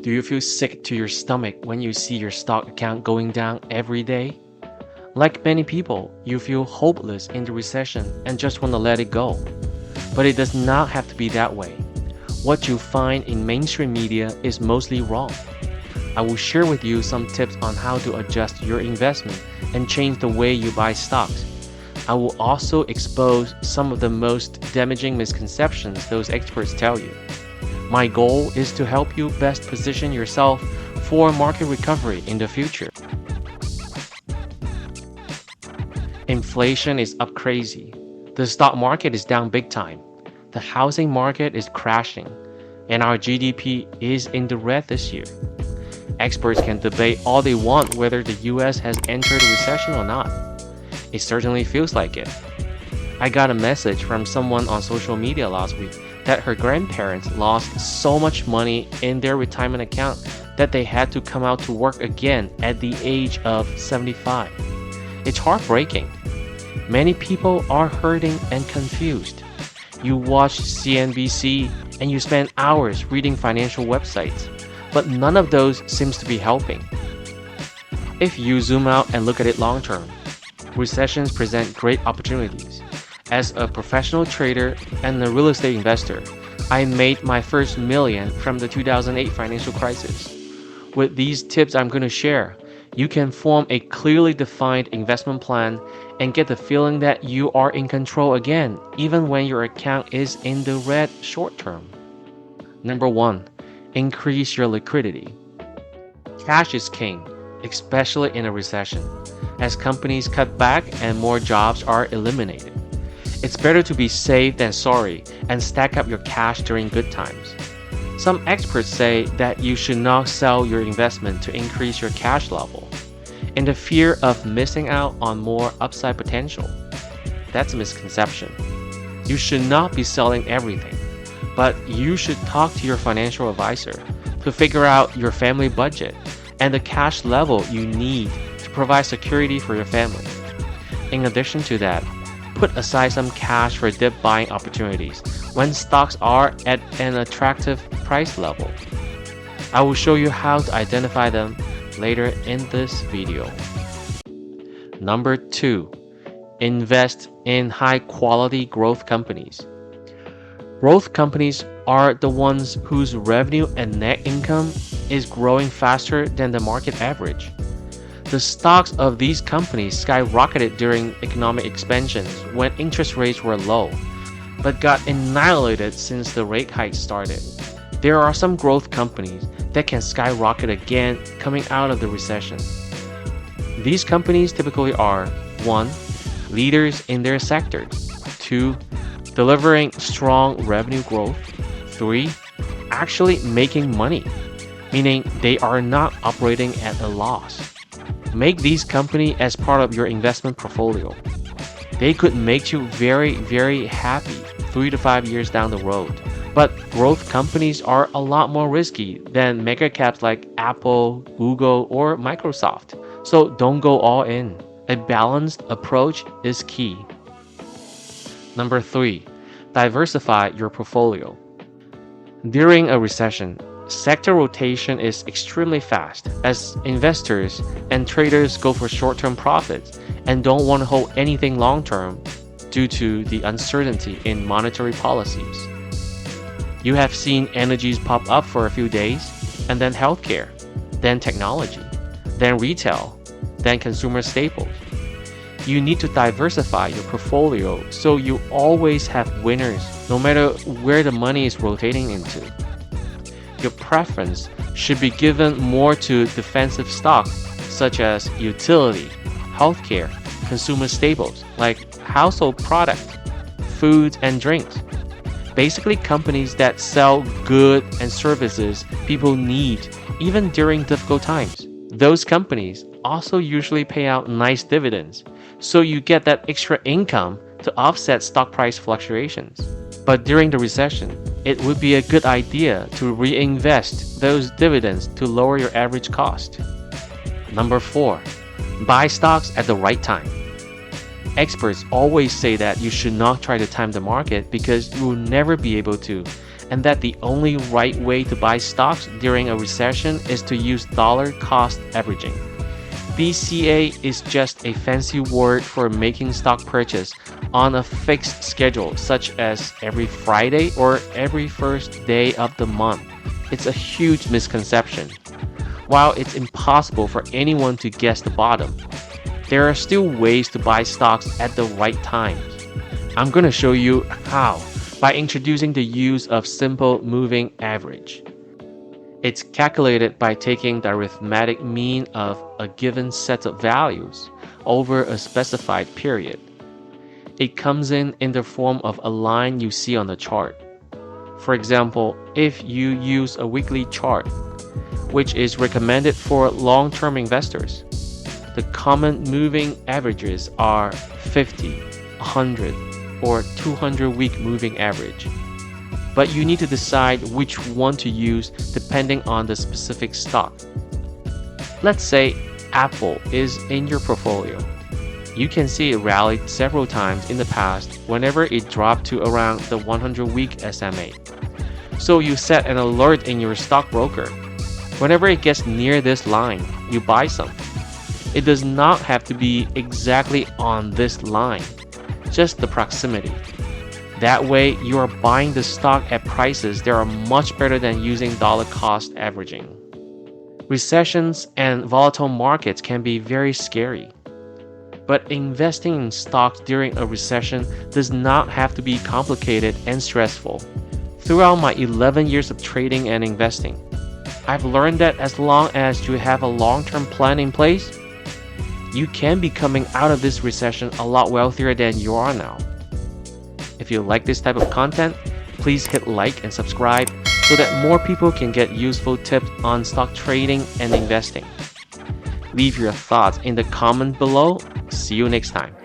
Do you feel sick to your stomach when you see your stock account going down every day? Like many people, you feel hopeless in the recession and just want to let it go. But it does not have to be that way. What you find in mainstream media is mostly wrong. I will share with you some tips on how to adjust your investment and change the way you buy stocks. I will also expose some of the most damaging misconceptions those experts tell you. My goal is to help you best position yourself for market recovery in the future. Inflation is up crazy. The stock market is down big time. The housing market is crashing. And our GDP is in the red this year. Experts can debate all they want whether the US has entered a recession or not. It certainly feels like it. I got a message from someone on social media last week that her grandparents lost so much money in their retirement account that they had to come out to work again at the age of 75. It's heartbreaking. Many people are hurting and confused. You watch CNBC and you spend hours reading financial websites, but none of those seems to be helping. If you zoom out and look at it long term, recessions present great opportunities. As a professional trader and a real estate investor, I made my first million from the 2008 financial crisis. With these tips I'm going to share, you can form a clearly defined investment plan and get the feeling that you are in control again, even when your account is in the red short term. Number 1, increase your liquidity. Cash is king, especially in a recession, as companies cut back and more jobs are eliminated. It's better to be safe than sorry and stack up your cash during good times. Some experts say that you should not sell your investment to increase your cash level, in the fear of missing out on more upside potential. That's a misconception. You should not be selling everything, but you should talk to your financial advisor to figure out your family budget and the cash level you need to provide security for your family. In addition to that, put aside some cash for dip buying opportunities when stocks are at an attractive price level. I will show you how to identify them later in this video. Number 2, invest in high-quality growth companies. Growth companies are the ones whose revenue and net income is growing faster than the market average. The stocks of these companies skyrocketed during economic expansions when interest rates were low, but got annihilated since the rate hike started. There are some growth companies that can skyrocket again coming out of the recession. These companies typically are 1. Leaders in their sector, 2. Delivering strong revenue growth, 3. Actually making money, meaning they are not operating at a loss. Make these companies as part of your investment portfolio. They could make you very, very happy 3 to 5 years down the road. But growth companies are a lot more risky than mega caps like Apple, Google, or Microsoft. So don't go all in. A balanced approach is key. Number 3, diversify your portfolio. During a recession, sector rotation is extremely fast as investors and traders go for short-term profits and don't want to hold anything long-term due to the uncertainty in monetary policies. You have seen energies pop up for a few days, and then healthcare, then technology, then retail, then consumer staples. You need to diversify your portfolio so you always have winners no matter where the money is rotating into. Your preference should be given more to defensive stocks such as utility, healthcare, consumer staples like household products, foods and drinks. Basically companies that sell goods and services people need even during difficult times. Those companies also usually pay out nice dividends, so you get that extra income to offset stock price fluctuations. But during the recession, it would be a good idea to reinvest those dividends to lower your average cost. Number 4, buy stocks at the right time. Experts always say that you should not try to time the market because you will never be able to, and that the only right way to buy stocks during a recession is to use dollar cost averaging. DCA is just a fancy word for making stock purchase on a fixed schedule, such as every Friday or every first day of the month. It's a huge misconception. While it's impossible for anyone to guess the bottom, there are still ways to buy stocks at the right times. I'm going to show you how by introducing the use of simple moving average. It's calculated by taking the arithmetic mean of a given set of values over a specified period. It comes in the form of a line you see on the chart. For example, if you use a weekly chart, which is recommended for long-term investors, the common moving averages are 50, 100, or 200-week moving average. But you need to decide which one to use depending on the specific stock. Let's say Apple is in your portfolio. You can see it rallied several times in the past whenever it dropped to around the 100-week SMA. So you set an alert in your stockbroker. Whenever it gets near this line, you buy some. It does not have to be exactly on this line, just the proximity. That way, you are buying the stock at prices that are much better than using dollar cost averaging. Recessions and volatile markets can be very scary. But investing in stocks during a recession does not have to be complicated and stressful. Throughout my 11 years of trading and investing, I've learned that as long as you have a long-term plan in place, you can be coming out of this recession a lot wealthier than you are now. If you like this type of content, please hit like and subscribe so that more people can get useful tips on stock trading and investing. Leave your thoughts in the comment below. See you next time.